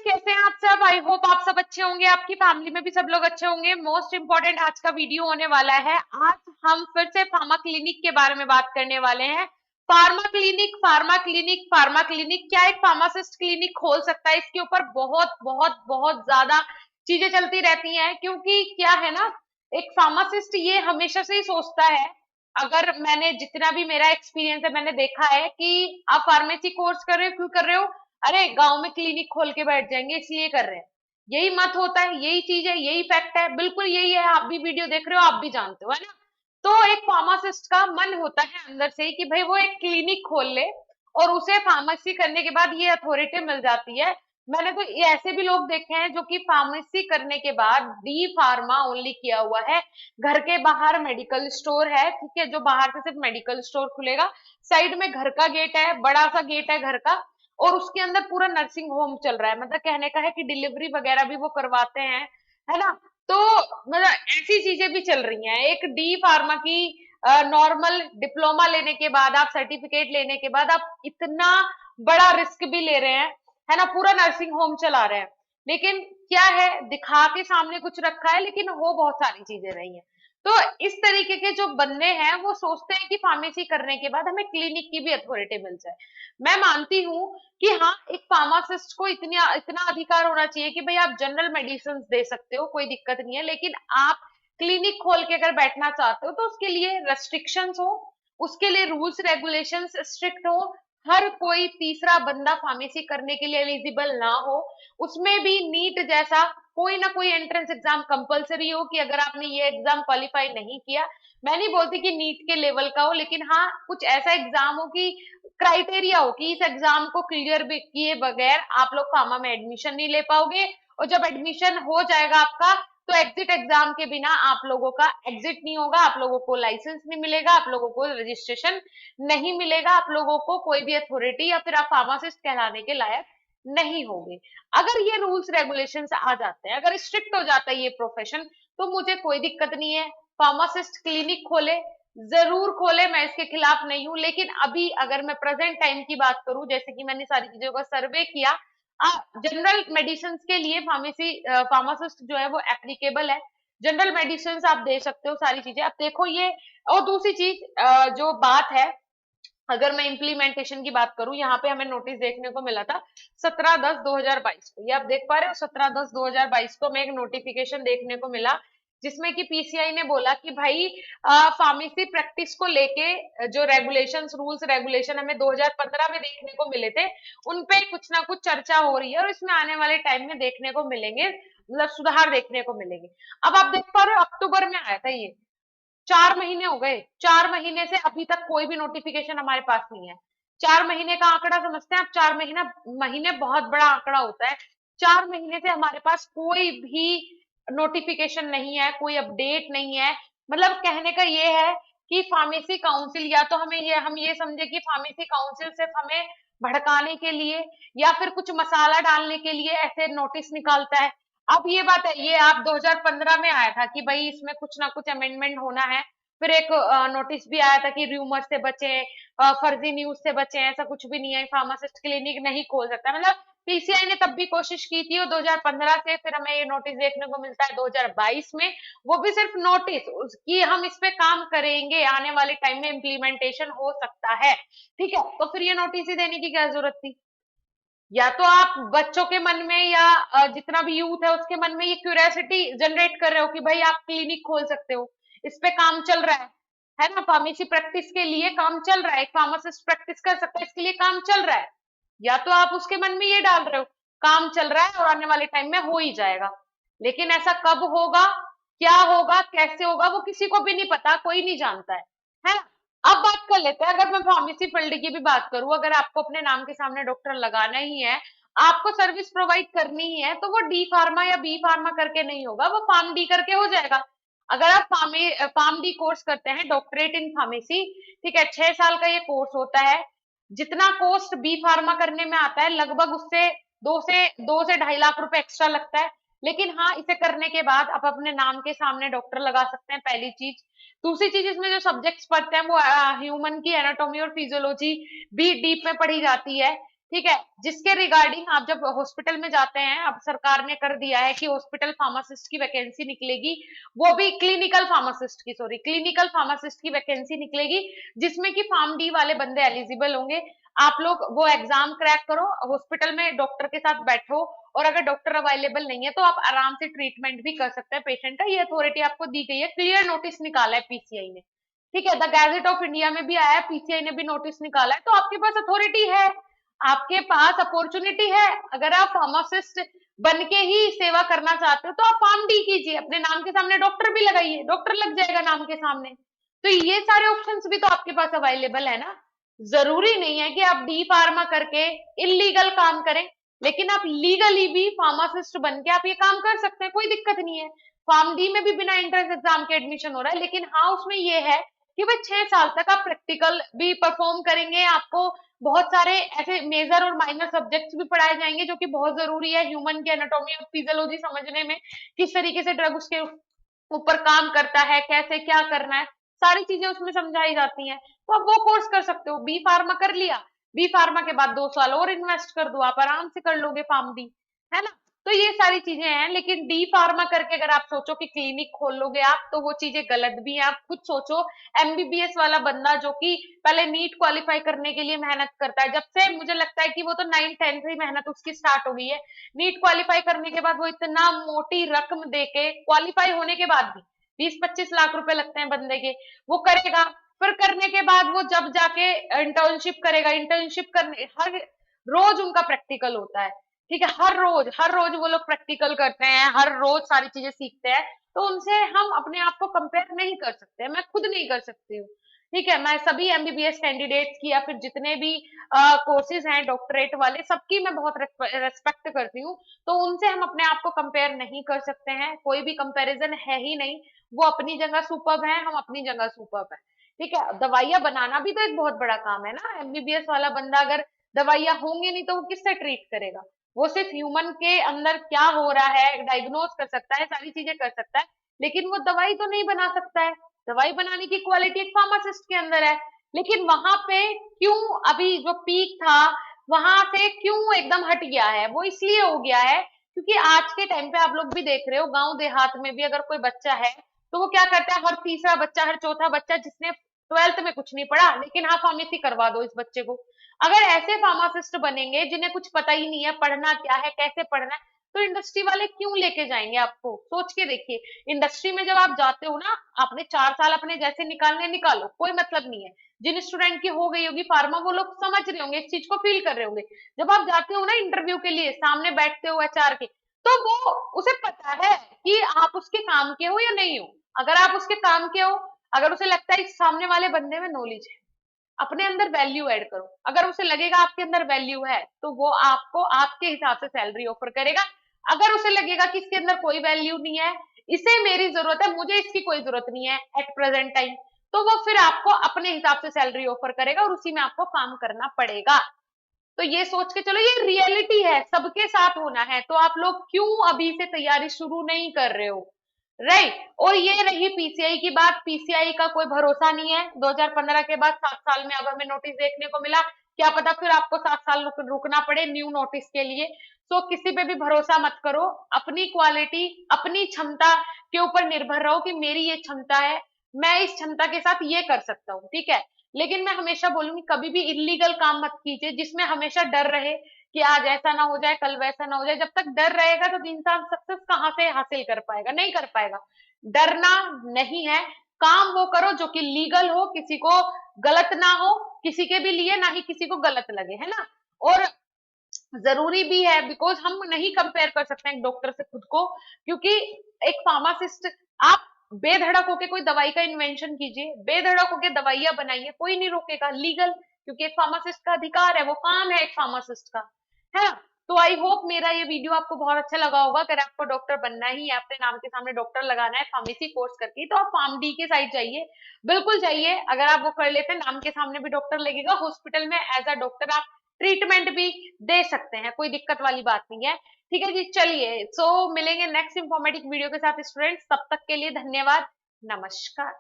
कैसे हैं आप सब? आई होप आप सब अच्छे होंगे, आपकी फैमिली में भी सब लोग अच्छे होंगे। मोस्ट इंपॉर्टेंट आज का वीडियो होने वाला है। आज हम फिर से फार्मा क्लिनिक के बारे में बात करने वाले हैं। Pharma clinic, pharma clinic, pharma clinic, क्या एक फार्मासिस्ट क्लिनिक खोल सकता है? इसके ऊपर बहुत बहुत बहुत ज्यादा चीजें चलती रहती हैं, क्योंकि क्या है ना, एक फार्मासिस्ट ये हमेशा से ही सोचता है, अगर मैंने जितना भी मेरा एक्सपीरियंस है, मैंने देखा है कि आप फार्मेसी कोर्स कर रहे हो, क्यों कर रहे हो? अरे गांव में क्लिनिक खोल के बैठ जाएंगे इसलिए कर रहे हैं। यही मत होता है, यही चीज है, यही फैक्ट है, बिल्कुल यही है। आप भी वीडियो देख रहे हो, आप भी जानते हो, है ना? तो एक फार्मासिस्ट का मन होता है अंदर से ही कि भाई वो एक क्लिनिक खोल ले, और उसे फार्मेसी करने के बाद ये अथॉरिटी मिल जाती है। मैंने तो ये ऐसे भी लोग देखे हैं जो कि फार्मेसी करने के बाद डी फार्मा ओनली किया हुआ है। घर के बाहर मेडिकल स्टोर है, ठीक है, जो बाहर से सिर्फ मेडिकल स्टोर खुलेगा, साइड में घर का गेट है, बड़ा सा गेट है घर का, और उसके अंदर पूरा नर्सिंग होम चल रहा है। मतलब कहने का है कि डिलीवरी वगैरह भी वो करवाते हैं, है ना? तो मतलब ऐसी चीजें भी चल रही हैं। एक डी फार्मा की नॉर्मल डिप्लोमा लेने के बाद, आप सर्टिफिकेट लेने के बाद आप इतना बड़ा रिस्क भी ले रहे हैं, है ना? पूरा नर्सिंग होम चला रहे हैं। लेकिन क्या है, दिखा के सामने कुछ रखा है, लेकिन हो बहुत सारी चीजें रही हैं। तो इस तरीके के जो बंदे हैं वो सोचते हैं कि फार्मेसी करने के बाद हमें क्लिनिक की भी अथॉरिटी मिल जाए। मैं मानती हूँ कि हाँ, एक फार्मासिस्ट को इतना इतना अधिकार होना चाहिए कि भाई आप जनरल मेडिसिन दे सकते हो, कोई दिक्कत नहीं है, लेकिन आप क्लिनिक खोल के अगर बैठना चाहते हो तो उसके लिए रेस्ट्रिक्शंस हो, उसके लिए रूल्स रेगुलेशंस स्ट्रिक्ट हो। हर कोई तीसरा बंदा फार्मेसी करने के लिए एलिजिबल ना हो। उसमें भी नीट जैसा कोई ना कोई एंट्रेंस एग्जाम कंपलसरी हो कि अगर आपने ये एग्जाम क्वालिफाई नहीं किया, मैं नहीं बोलती कि नीट के लेवल का हो, लेकिन हाँ कुछ ऐसा एग्जाम हो कि क्राइटेरिया हो कि इस एग्जाम को क्लियर किए बगैर आप लोग फार्मा में एडमिशन नहीं ले पाओगे। और जब एडमिशन हो जाएगा आपका, तो एग्जिट एग्जाम के बिना आप लोगों का एग्जिट नहीं होगा, आप लोगों को लाइसेंस नहीं मिलेगा, आप लोगों को रजिस्ट्रेशन नहीं मिलेगा, आप लोगों को कोई भी अथॉरिटी, या फिर आप फार्मासिस्ट कहलाने के लायक नहीं होंगे। अगर ये रूल्स रेगुलेशंस आ जाते हैं, अगर स्ट्रिक्ट हो जाता है ये प्रोफेशन, तो मुझे कोई दिक्कत नहीं है। फार्मासिस्ट क्लिनिक खोले, जरूर खोले, मैं इसके खिलाफ नहीं हूं। लेकिन अभी अगर मैं प्रेजेंट टाइम की बात करूं, जैसे कि मैंने सारी चीजों का सर्वे किया, जनरल मेडिसिन के लिए फार्मेसी फार्मासिस्ट जो है वो एप्लीकेबल है। जनरल मेडिसिन आप दे सकते हो, सारी चीजें आप देखो ये। और दूसरी चीज जो बात है, अगर मैं इम्प्लीमेंटेशन की बात करूं, यहाँ पे हमें नोटिस देखने को मिला था 17/10/2022 को, ये आप देख पा रहे हो, 17/10/2022 को हमें एक नोटिफिकेशन देखने को मिला, जिसमें कि पीसीआई ने बोला कि भाई फार्मेसी प्रैक्टिस को लेके जो रेगुलेशंस, रूल्स रेगुलेशन हमें 2015 में देखने को मिले थे, उन पे कुछ ना कुछ चर्चा हो रही है, और इसमें आने वाले टाइम में देखने को मिलेंगे, मतलब सुधार देखने को मिलेंगे। अब आप देख पा रहे हो, अक्टूबर में आया था ये, 4 महीने हो गए, 4 महीने से अभी तक कोई भी नोटिफिकेशन हमारे पास नहीं है। 4 महीने का आंकड़ा समझते हैं आप? 4 महीना महीने बहुत बड़ा आंकड़ा होता है। 4 महीने से हमारे पास कोई भी नोटिफिकेशन नहीं है, कोई अपडेट नहीं है। मतलब कहने का ये है कि फार्मेसी काउंसिल, या तो हम ये समझे कि फार्मेसी काउंसिल सिर्फ हमें भड़काने के लिए या फिर कुछ मसाला डालने के लिए ऐसे नोटिस निकालता है। अब ये बात है, ये आप 2015 में आया था कि भाई इसमें कुछ ना कुछ अमेंडमेंट होना है। फिर एक नोटिस भी आया था कि रूमर से बचे, फर्जी न्यूज से बचे, ऐसा कुछ भी नहीं है, फार्मासिस्ट क्लिनिक नहीं खोल सकता। मतलब पीसीआई ने तब भी कोशिश की थी, और 2015 से फिर हमें ये नोटिस देखने को मिलता है 2022 में। वो भी सिर्फ नोटिस, कि हम इस पे काम करेंगे, आने वाले टाइम में इम्प्लीमेंटेशन हो सकता है, ठीक है। तो फिर ये नोटिस ही देने की क्या जरूरत थी? या तो आप बच्चों के मन में, या जितना भी यूथ है उसके मन में ये क्यूरियोसिटी जनरेट कर रहे हो कि भाई आप क्लिनिक खोल सकते हो, इस पे काम चल रहा है ना? फार्मेसी प्रैक्टिस के लिए काम चल रहा है, एक फार्मासिस्ट प्रैक्टिस कर सकता है, इसके लिए काम चल रहा है। या तो आप उसके मन में ये डाल रहे हो काम चल रहा है और आने वाले टाइम में हो ही जाएगा, लेकिन ऐसा कब होगा, क्या होगा, कैसे होगा, वो किसी को भी नहीं पता, कोई नहीं जानता है ना? अब बात कर लेते हैं, अगर मैं फार्मेसी फील्ड की भी बात करूं, अगर आपको अपने नाम के सामने डॉक्टर लगाना ही है, आपको सर्विस प्रोवाइड करनी ही है, तो वो डी फार्मा या बी फार्मा करके नहीं होगा, वो फार्म डी करके हो जाएगा। अगर आप फार्म डी कोर्स करते हैं, डॉक्टरेट इन फार्मेसी, ठीक है, 6 साल का ये कोर्स होता है। जितना कॉस्ट बी फार्मा करने में आता है, लगभग उससे 2 से 2 से 2.5 लाख रुपए एक्स्ट्रा लगता है। लेकिन हाँ, इसे करने के बाद आप अपने नाम के सामने डॉक्टर लगा सकते हैं, पहली चीज। दूसरी चीज, इसमें जो सब्जेक्ट्स पढ़ते हैं वो ह्यूमन की एनाटॉमी और फिजियोलॉजी भी डीप में पढ़ी जाती है, ठीक है, जिसके रिगार्डिंग आप जब हॉस्पिटल में जाते हैं, अब सरकार ने कर दिया है कि हॉस्पिटल फार्मासिस्ट की वैकेंसी निकलेगी, वो भी क्लिनिकल फार्मासिस्ट की, सॉरी क्लिनिकल फार्मासिस्ट की वैकेंसी निकलेगी, जिसमें कि फार्म डी वाले बंदे एलिजिबल होंगे। आप लोग वो एग्जाम क्रैक करो, हॉस्पिटल में डॉक्टर के साथ बैठो, और अगर डॉक्टर अवेलेबल नहीं है तो आप आराम से ट्रीटमेंट भी कर सकते हैं पेशेंट का। ये अथॉरिटी आपको दी गई है, क्लियर नोटिस निकाला है पीसीआई ने, ठीक है, द गैजेट ऑफ इंडिया में भी आया है, पीसीआई ने भी नोटिस निकाला है, तो आपके पास अथॉरिटी है, आपके पास अपॉर्चुनिटी है। अगर आप फार्मासिस्ट बन के ही सेवा करना चाहते हो तो आप फार्म डी कीजिए, अपने नाम के सामने डॉक्टर भी लगाइए, डॉक्टर लग जाएगा नाम के सामने। तो ये सारे ऑप्शंस भी तो आपके पास अवेलेबल है ना। जरूरी नहीं है कि आप डी फार्मा करके इलीगल काम करें, लेकिन आप लीगली भी फार्मासिस्ट बन के आप ये काम कर सकते हैं, कोई दिक्कत नहीं है। फार्म डी में भी बिना एंट्रेंस एग्जाम के एडमिशन हो रहा है, लेकिन हाँ उसमें ये है कि वह 6 साल तक आप प्रैक्टिकल भी परफॉर्म करेंगे, आपको बहुत सारे ऐसे मेजर और माइनर सब्जेक्ट्स भी पढ़ाए जाएंगे जो कि बहुत जरूरी है ह्यूमन की एनाटॉमी और फिजियोलॉजी समझने में, किस तरीके से ड्रग उसके ऊपर काम करता है, कैसे क्या करना है, सारी चीजें उसमें समझाई जाती हैं। तो आप वो कोर्स कर सकते हो, बी फार्मा कर लिया, बी फार्मा के बाद 2 साल और इन्वेस्ट कर दो, आप आराम से कर लोगे फार्म डी, है ना। तो ये सारी चीजें हैं, लेकिन डी फार्मा करके अगर आप सोचो कि क्लिनिक खोल लोगे आप, तो वो चीजें गलत भी है। आप खुद सोचो, एमबीबीएस वाला बंदा जो कि पहले नीट क्वालिफाई करने के लिए मेहनत करता है, जब से मुझे लगता है कि वो तो 9th-10th से ही मेहनत उसकी स्टार्ट हो गई है, नीट क्वालिफाई करने के बाद वो इतना मोटी रकम देके क्वालिफाई होने के बाद भी 20-25 लाख रुपए लगते हैं बंदे के, वो करेगा, फिर करने के बाद वो जब जाके इंटर्नशिप करेगा, इंटर्नशिप करने हर रोज उनका प्रैक्टिकल होता है, ठीक है, हर रोज वो लोग प्रैक्टिकल करते हैं, हर रोज सारी चीजें सीखते हैं, तो उनसे हम अपने आप को कंपेयर नहीं कर सकते, मैं खुद नहीं कर सकती हूँ, ठीक है। मैं सभी एमबीबीएस कैंडिडेट्स की या फिर जितने भी कोर्सेज हैं डॉक्टरेट वाले, सबकी मैं बहुत रेस्पेक्ट करती हूँ, तो उनसे हम अपने आप को कंपेयर नहीं कर सकते हैं, कोई भी कंपैरिजन है ही नहीं। वो अपनी जगह सुपर्ब है, हम अपनी जगह सुपर्ब है, ठीक है। दवाइयां बनाना भी तो एक बहुत बड़ा काम है ना, एमबीबीएस वाला बंदा अगर दवाइयां होंगी नहीं तो वो किससे ट्रीट करेगा, वो सिर्फ ह्यूमन के अंदर क्या हो रहा है डायग्नोज कर सकता है, सारी चीजें कर सकता है, लेकिन वो दवाई तो नहीं बना सकता है। दवाई बनाने की क्वालिटी एक फार्मासिस्ट के अंदर है, लेकिन वहां पे क्यों अभी जो पीक था वहां से क्यों एकदम हट गया है, वो इसलिए हो गया है क्योंकि आज के टाइम पे आप लोग भी देख रहे हो, गांव देहात में भी अगर कोई बच्चा है तो वो क्या करता है, हर तीसरा बच्चा, हर चौथा बच्चा जिसने 12th में कुछ नहीं पढ़ा, लेकिन हाँ फार्मेसी करवा दो इस बच्चे को। अगर ऐसे फार्मासिस्ट बनेंगे जिन्हें कुछ पता ही नहीं है पढ़ना क्या है, कैसे पढ़ना है, तो इंडस्ट्री वाले क्यों लेके जाएंगे आपको, सोच के देखिए। इंडस्ट्री में जब आप जाते हो ना, आपने 4 साल अपने जैसे निकालने निकालो, कोई मतलब नहीं है। जिन स्टूडेंट की हो गई होगी फार्मा, वो लोग समझ रहे होंगे, इस चीज को फील कर रहे होंगे। जब आप जाते हो ना इंटरव्यू के लिए, सामने बैठते हो एचआर के, तो वो उसे पता है कि आप उसके काम के हो या नहीं हो। अगर आप उसके काम के हो, अगर उसे लगता है इस सामने वाले बंदे में नॉलेज है, अपने अंदर वैल्यू ऐड करो, अगर उसे लगेगा आपके अंदर वैल्यू है तो वो आपको आपके हिसाब से सैलरी ऑफर करेगा। अगर उसे लगेगा कि इसके अंदर कोई वैल्यू नहीं है, इसे मेरी जरूरत है, मुझे इसकी कोई जरूरत नहीं है एट प्रेजेंट टाइम, तो वो फिर आपको अपने हिसाब से सैलरी ऑफर करेगा और उसी में आपको काम करना पड़ेगा। तो ये सोच के चलो, ये रियलिटी है, सबके साथ होना है, तो आप लोग क्यों अभी से तैयारी शुरू नहीं कर रहे हो, राइट। और ये रही पीसीआई की बात, पीसीआई का कोई भरोसा नहीं है, 2015 के बाद 7 साल में अब हमें नोटिस देखने को मिला, क्या पता फिर आपको 7 साल रुकना पड़े न्यू नोटिस के लिए। तो किसी पे भी भरोसा मत करो, अपनी क्वालिटी, अपनी क्षमता के ऊपर निर्भर रहो कि मेरी ये क्षमता है, मैं इस क्षमता के साथ ये कर सकता हूँ, ठीक है। लेकिन मैं हमेशा बोलूंगी कभी भी इलीगल काम मत कीजिए जिसमें हमेशा डर रहे कि आज ऐसा ना हो जाए, कल वैसा ना हो जाए। जब तक डर रहेगा तो इंसान सक्सेस कहाँ से हासिल कर पाएगा, नहीं कर पाएगा। डरना नहीं है, काम वो करो जो कि लीगल हो, किसी को गलत ना हो, किसी के भी लिए ना ही किसी को गलत लगे, है ना। और जरूरी भी है, बिकॉज हम नहीं कंपेयर कर सकते हैं एक डॉक्टर से खुद को, क्योंकि एक फार्मासिस्ट, आप बेधड़क होके कोई दवाई का इन्वेंशन कीजिए, बेधड़क होके दवाइयां बनाइए, कोई नहीं रोकेगा, लीगल, क्योंकि एक फार्मासिस्ट का अधिकार है, वो काम है एक फार्मासिस्ट का, है ना। तो आई होप मेरा ये वीडियो आपको बहुत अच्छा लगा होगा। अगर आपको डॉक्टर बनना ही है, अपने नाम के सामने डॉक्टर लगाना है फार्मेसी कोर्स करके, तो आप फार्म डी के साइड जाइए, बिल्कुल जाइए। अगर आप वो कर लेते हैं, नाम के सामने भी डॉक्टर लगेगा, हॉस्पिटल में एज अ डॉक्टर आप ट्रीटमेंट भी दे सकते हैं, कोई दिक्कत वाली बात नहीं है, ठीक है जी। चलिए, सो मिलेंगे नेक्स्ट इंफॉर्मेटिव वीडियो के साथ स्टूडेंट्स, तब तक के लिए धन्यवाद, नमस्कार।